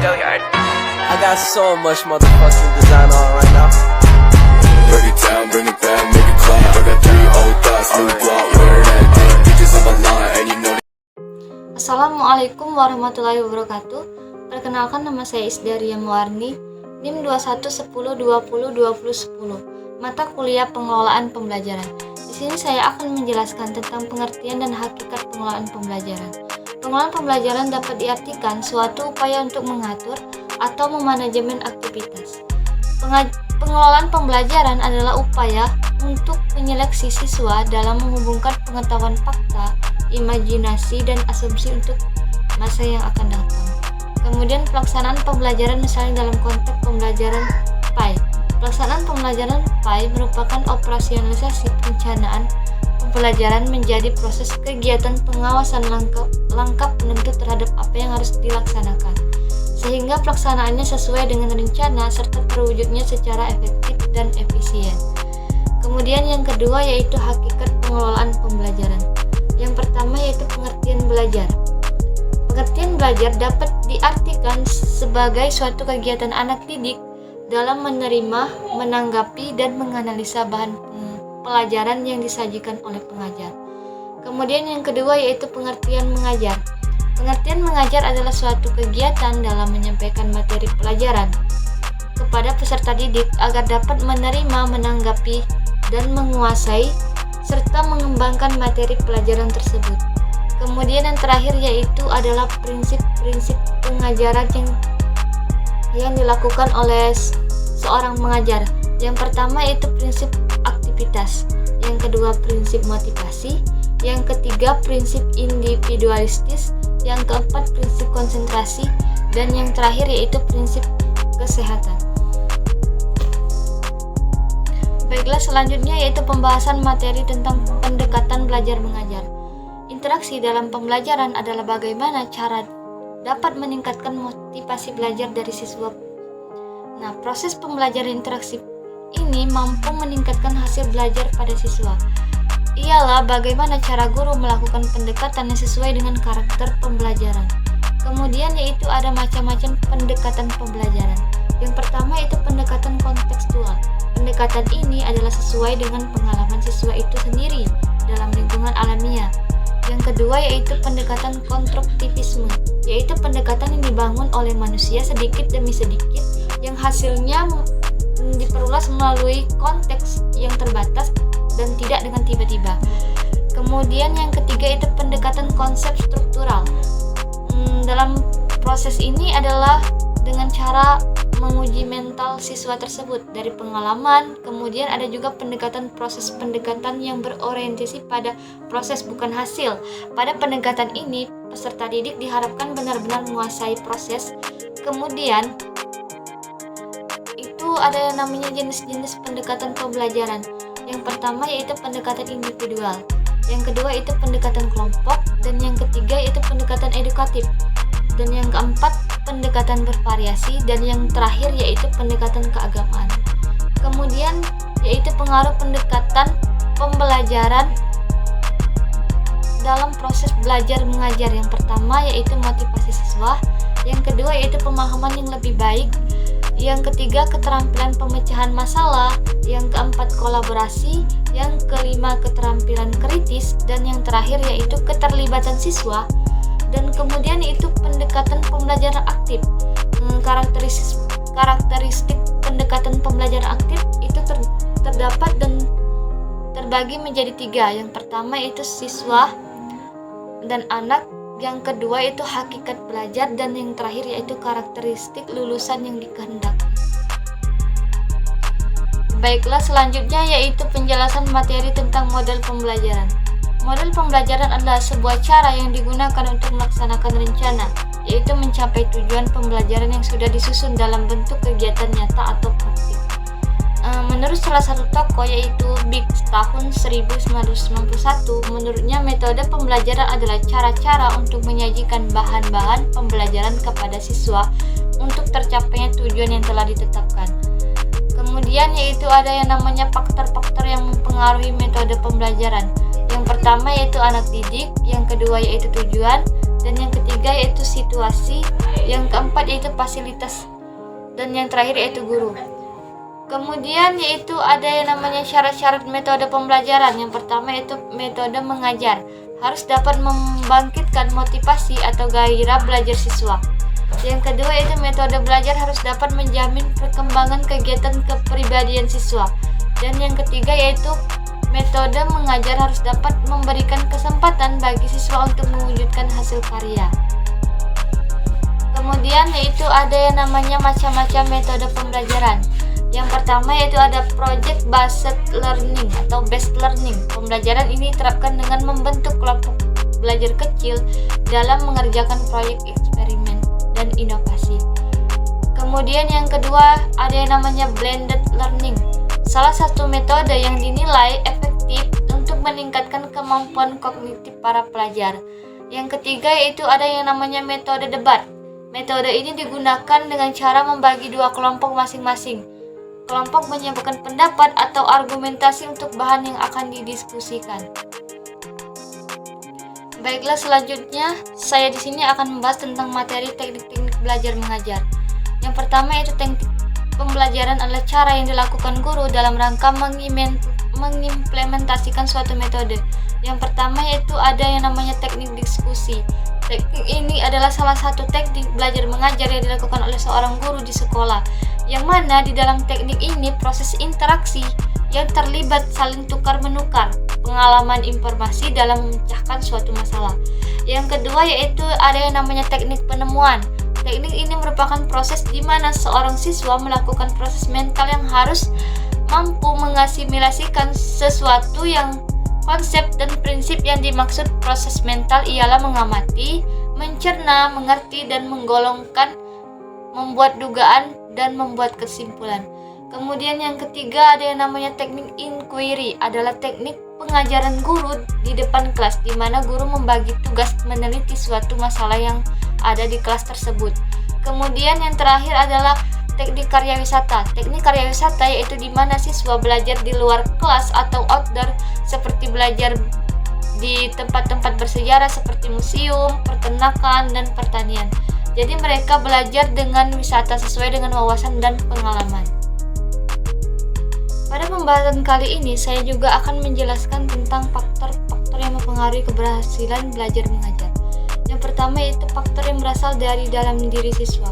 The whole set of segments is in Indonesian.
I got so much motherfucking design on right now. Break it down, bring it back, make it clap. I got 3 old thoughts, new block, where that thing. Bitches on my line, and you know. Assalamualaikum warahmatullahi wabarakatuh. Perkenalkan, nama saya Isdaria Muarni, NIM 2110202010, mata kuliah pengelolaan pembelajaran. Di sini saya akan menjelaskan tentang pengertian dan hakikat pengelolaan pembelajaran. Pengelolaan pembelajaran dapat diartikan suatu upaya untuk mengatur atau memanajemen aktivitas. Pengelolaan pembelajaran adalah upaya untuk menyeleksi siswa dalam menghubungkan pengetahuan fakta, imajinasi, dan asumsi untuk masa yang akan datang. Kemudian pelaksanaan pembelajaran misalnya dalam konteks pembelajaran PAI. Pelaksanaan pembelajaran PAI merupakan operasionalisasi perencanaan pembelajaran menjadi proses kegiatan pengawasan langkah penentu terhadap apa yang harus dilaksanakan, sehingga pelaksanaannya sesuai dengan rencana serta terwujudnya secara efektif dan efisien. Kemudian yang kedua yaitu hakikat pengelolaan pembelajaran. Yang pertama yaitu pengertian belajar. Pengertian belajar dapat diartikan sebagai suatu kegiatan anak didik dalam menerima, menanggapi, dan menganalisa bahan pelajaran yang disajikan oleh pengajar. Kemudian yang kedua yaitu pengertian mengajar. Pengertian mengajar adalah suatu kegiatan dalam menyampaikan materi pelajaran kepada peserta didik agar dapat menerima, menanggapi, dan menguasai serta mengembangkan materi pelajaran tersebut. Kemudian yang terakhir yaitu adalah prinsip-prinsip pengajaran yang dilakukan oleh seorang mengajar. Yang pertama yaitu prinsip aktivitas, yang kedua prinsip motivasi, yang ketiga prinsip individualistis, yang keempat prinsip konsentrasi, dan yang terakhir yaitu prinsip kesehatan. Baiklah, selanjutnya yaitu pembahasan materi tentang pendekatan belajar mengajar. Interaksi dalam pembelajaran adalah bagaimana cara dapat meningkatkan motivasi belajar dari siswa. Nah, proses pembelajaran interaksi ini mampu meningkatkan hasil belajar pada siswa. Ialah bagaimana cara guru melakukan pendekatan yang sesuai dengan karakter pembelajaran. Kemudian yaitu ada macam-macam pendekatan pembelajaran. Yang pertama yaitu pendekatan kontekstual. Pendekatan ini adalah sesuai dengan pengalaman siswa itu sendiri dalam lingkungan alamiah. Yang kedua yaitu pendekatan konstruktivisme, yaitu pendekatan yang dibangun oleh manusia sedikit demi sedikit yang hasilnya diperluas melalui konteks yang terbatas dan tidak dengan tiba-tiba. Kemudian yang ketiga itu pendekatan konsep struktural. Dalam proses ini adalah dengan cara menguji mental siswa tersebut dari pengalaman. Kemudian ada juga pendekatan proses pendekatan yang berorientasi pada proses bukan hasil. Pada pendekatan ini peserta didik diharapkan benar-benar menguasai proses. Kemudian ada yang namanya jenis-jenis pendekatan pembelajaran. Yang pertama yaitu pendekatan individual, yang kedua itu pendekatan kelompok, dan yang ketiga yaitu pendekatan edukatif, dan yang keempat pendekatan bervariasi, dan yang terakhir yaitu pendekatan keagamaan. Kemudian yaitu pengaruh pendekatan pembelajaran dalam proses belajar mengajar. Yang pertama yaitu motivasi siswa, yang kedua yaitu pemahaman yang lebih baik, yang ketiga keterampilan pemecahan masalah, yang keempat kolaborasi, yang kelima keterampilan kritis, dan yang terakhir yaitu keterlibatan siswa. Dan kemudian itu pendekatan pembelajaran aktif. Karakteristik pendekatan pembelajaran aktif itu terdapat dan terbagi menjadi 3. Yang pertama itu siswa dan anak, yang kedua itu hakikat belajar, dan yang terakhir yaitu karakteristik lulusan yang dikehendaki. Baiklah, selanjutnya yaitu penjelasan materi tentang model pembelajaran. Model pembelajaran adalah sebuah cara yang digunakan untuk melaksanakan rencana, yaitu mencapai tujuan pembelajaran yang sudah disusun dalam bentuk kegiatan nyata atau praktik. Menurut salah satu tokoh yaitu Biggs tahun 1991, menurutnya metode pembelajaran adalah cara-cara untuk menyajikan bahan-bahan pembelajaran kepada siswa untuk tercapainya tujuan yang telah ditetapkan. Kemudian yaitu ada yang namanya faktor-faktor yang mempengaruhi metode pembelajaran. Yang pertama yaitu anak didik, yang kedua yaitu tujuan, dan yang ketiga yaitu situasi, yang keempat yaitu fasilitas, dan yang terakhir yaitu guru. Kemudian yaitu ada yang namanya syarat-syarat metode pembelajaran. Yang pertama yaitu metode mengajar, harus dapat membangkitkan motivasi atau gairah belajar siswa. Yang kedua yaitu metode belajar harus dapat menjamin perkembangan kegiatan kepribadian siswa. Dan yang ketiga yaitu metode mengajar harus dapat memberikan kesempatan bagi siswa untuk mewujudkan hasil karya. Kemudian yaitu ada yang namanya macam-macam metode pembelajaran. Yang pertama yaitu ada project based learning atau based learning. Pembelajaran ini diterapkan dengan membentuk kelompok belajar kecil dalam mengerjakan proyek eksperimen dan inovasi. Kemudian yang kedua ada yang namanya blended learning. Salah satu metode yang dinilai efektif untuk meningkatkan kemampuan kognitif para pelajar. Yang ketiga yaitu ada yang namanya metode debat. Metode ini digunakan dengan cara membagi dua kelompok masing-masing. Kelompok menyampaikan pendapat atau argumentasi untuk bahan yang akan didiskusikan. Baiklah, selanjutnya saya di sini akan membahas tentang materi teknik-teknik belajar mengajar. Yang pertama yaitu teknik pembelajaran adalah cara yang dilakukan guru dalam rangka mengimplementasikan suatu metode. Yang pertama yaitu ada yang namanya teknik diskusi. Teknik ini adalah salah satu teknik belajar mengajar yang dilakukan oleh seorang guru di sekolah, yang mana di dalam teknik ini proses interaksi yang terlibat saling tukar-menukar pengalaman informasi dalam memecahkan suatu masalah. Yang kedua yaitu ada yang namanya teknik penemuan. Teknik ini merupakan proses di mana seorang siswa melakukan proses mental yang harus mampu mengasimilasikan sesuatu yang konsep dan prinsip yang dimaksud. Proses mental ialah mengamati, mencerna, mengerti, dan menggolongkan, membuat dugaan, dan membuat kesimpulan. Kemudian yang ketiga ada yang namanya teknik inquiry, adalah teknik pengajaran guru di depan kelas, di mana guru membagi tugas meneliti suatu masalah yang ada di kelas tersebut. Kemudian yang terakhir adalah teknik karya wisata. Teknik karya wisata yaitu di mana siswa belajar di luar kelas atau outdoor, seperti belajar di tempat-tempat bersejarah seperti museum, peternakan, dan pertanian. Jadi mereka belajar dengan wisata sesuai dengan wawasan dan pengalaman. Pada pembahasan kali ini saya juga akan menjelaskan tentang faktor-faktor yang mempengaruhi keberhasilan belajar mengajar. Yang pertama yaitu faktor yang berasal dari dalam diri siswa,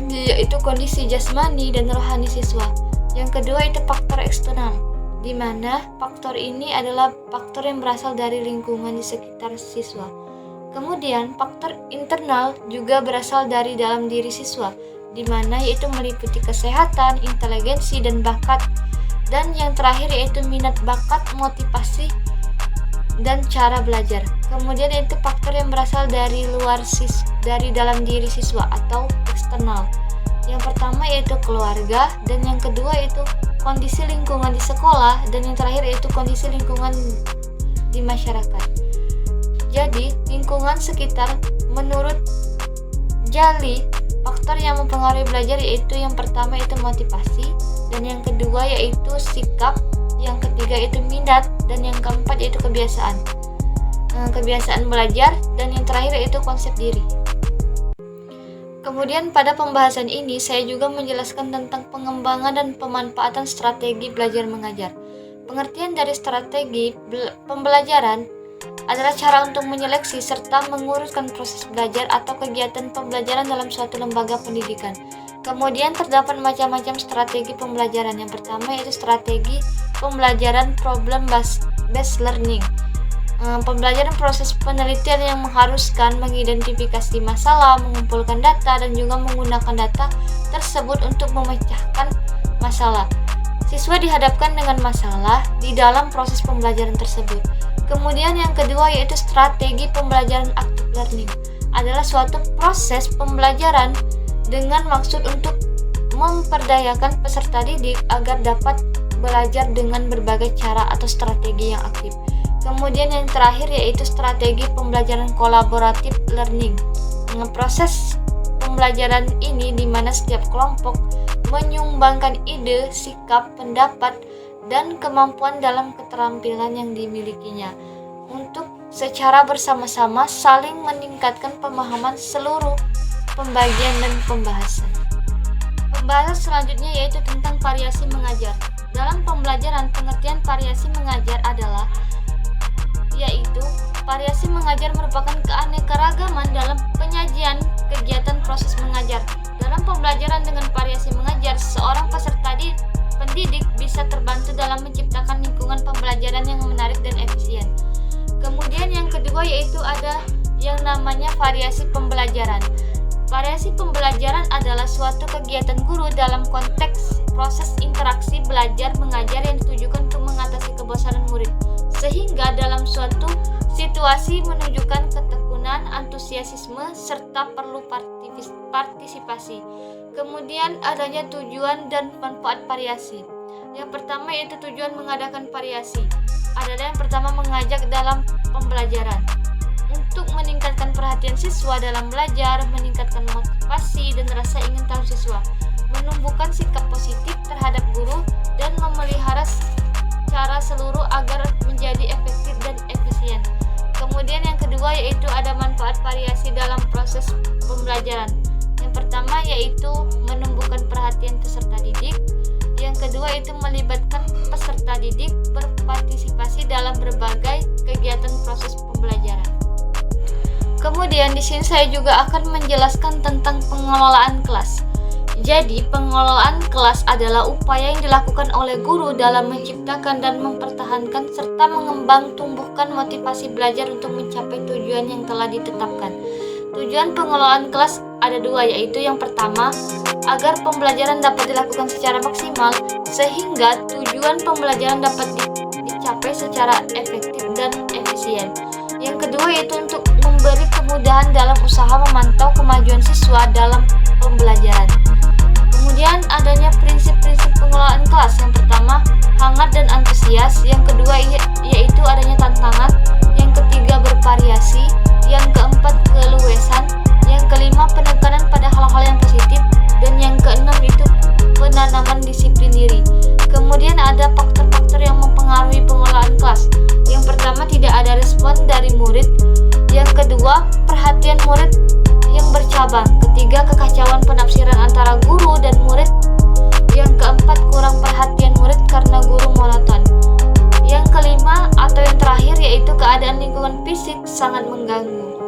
yaitu kondisi jasmani dan rohani siswa. Yang kedua itu faktor eksternal, di mana faktor ini adalah faktor yang berasal dari lingkungan di sekitar siswa. Kemudian faktor internal juga berasal dari dalam diri siswa, di mana yaitu meliputi kesehatan, inteligensi, dan bakat. Dan yang terakhir yaitu minat, bakat, motivasi, dan cara belajar. Kemudian itu faktor yang berasal dari dari dalam diri siswa atau eksternal. Yang pertama yaitu keluarga, dan yang kedua yaitu kondisi lingkungan di sekolah, dan yang terakhir yaitu kondisi lingkungan di masyarakat. Jadi lingkungan sekitar menurut Jali, faktor yang mempengaruhi belajar yaitu yang pertama itu motivasi, dan yang kedua yaitu sikap, yang ketiga itu minat, dan yang keempat yaitu kebiasaan belajar, dan yang terakhir yaitu konsep diri. Kemudian pada pembahasan ini saya juga menjelaskan tentang pengembangan dan pemanfaatan strategi belajar mengajar. Pengertian dari strategi pembelajaran adalah cara untuk menyeleksi serta menguruskan proses belajar atau kegiatan pembelajaran dalam suatu lembaga pendidikan. Kemudian terdapat macam-macam strategi pembelajaran. Yang pertama yaitu strategi pembelajaran problem based learning. Pembelajaran proses penelitian yang mengharuskan mengidentifikasi masalah, mengumpulkan data, dan juga menggunakan data tersebut untuk memecahkan masalah. Siswa dihadapkan dengan masalah di dalam proses pembelajaran tersebut. Kemudian yang kedua yaitu strategi pembelajaran active learning, adalah suatu proses pembelajaran dengan maksud untuk memperdayakan peserta didik agar dapat belajar dengan berbagai cara atau strategi yang aktif. Kemudian yang terakhir yaitu strategi pembelajaran kolaboratif learning. Proses pembelajaran ini di mana setiap kelompok menyumbangkan ide, sikap, pendapat, dan kemampuan dalam keterampilan yang dimilikinya untuk secara bersama-sama saling meningkatkan pemahaman seluruh pembagian dan pembahasan. Pembahasan selanjutnya yaitu tentang variasi mengajar. Dalam pembelajaran, pengertian variasi mengajar adalah yaitu variasi mengajar merupakan keanekaragaman dalam penyajian kegiatan proses mengajar. Dalam pembelajaran dengan variasi mengajar, seorang pendidik bisa terbantu dalam menciptakan lingkungan pembelajaran yang menarik dan efisien. Kemudian yang kedua yaitu ada yang namanya variasi pembelajaran. Variasi pembelajaran adalah suatu kegiatan guru dalam konteks proses interaksi belajar mengajar yang ditujukan untuk mengatasi kebosanan murid, sehingga dalam suatu situasi menunjukkan ketekunan, antusiasme, serta perlu partisipasi. Kemudian adanya tujuan dan manfaat variasi. Yang pertama yaitu tujuan mengadakan variasi adalah yang pertama mengajak dalam pembelajaran untuk meningkatkan perhatian siswa dalam belajar, meningkatkan motivasi dan rasa ingin tahu siswa, menumbuhkan sikap positif terhadap guru, dan memelihara cara seluruh agar menjadi efektif dan efisien. Kemudian yang kedua yaitu ada manfaat variasi dalam proses pembelajaran. Yang pertama yaitu menumbuhkan perhatian peserta didik. Yang kedua itu melibatkan peserta didik berpartisipasi dalam berbagai kegiatan proses pembelajaran. Kemudian di sini saya juga akan menjelaskan tentang pengelolaan kelas. Jadi, pengelolaan kelas adalah upaya yang dilakukan oleh guru dalam menciptakan dan mempertahankan serta tumbuhkan motivasi belajar untuk mencapai tujuan yang telah ditetapkan. Tujuan pengelolaan kelas ada dua, yaitu yang pertama, agar pembelajaran dapat dilakukan secara maksimal sehingga tujuan pembelajaran dapat dicapai secara efektif dan efisien. Yang kedua yaitu untuk memberi kemudahan dalam usaha memantau kemajuan siswa dalam pembelajaran. Kemudian adanya prinsip-prinsip pengelolaan kelas. Yang pertama, hangat dan antusias. Yang kedua yaitu adanya tantangan. Yang ketiga, bervariasi. Yang keempat, keluasan. Yang kelima, penekanan pada hal-hal yang positif. Dan yang keenam itu penanaman disiplin diri. Kemudian ada faktor-faktor yang mempengaruhi pengelolaan kelas. Yang pertama, tidak ada respon dari murid. Yang kedua, perhatian murid yang bercabang. Ketiga, kekacauan penafsiran antara guru dan murid. Yang keempat, kurang perhatian murid karena guru monoton. Yang kelima atau yang terakhir yaitu keadaan lingkungan fisik sangat mengganggu.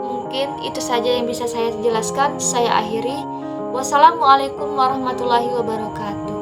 Mungkin itu saja yang bisa saya jelaskan. Saya akhiri. Wassalamualaikum warahmatullahi wabarakatuh.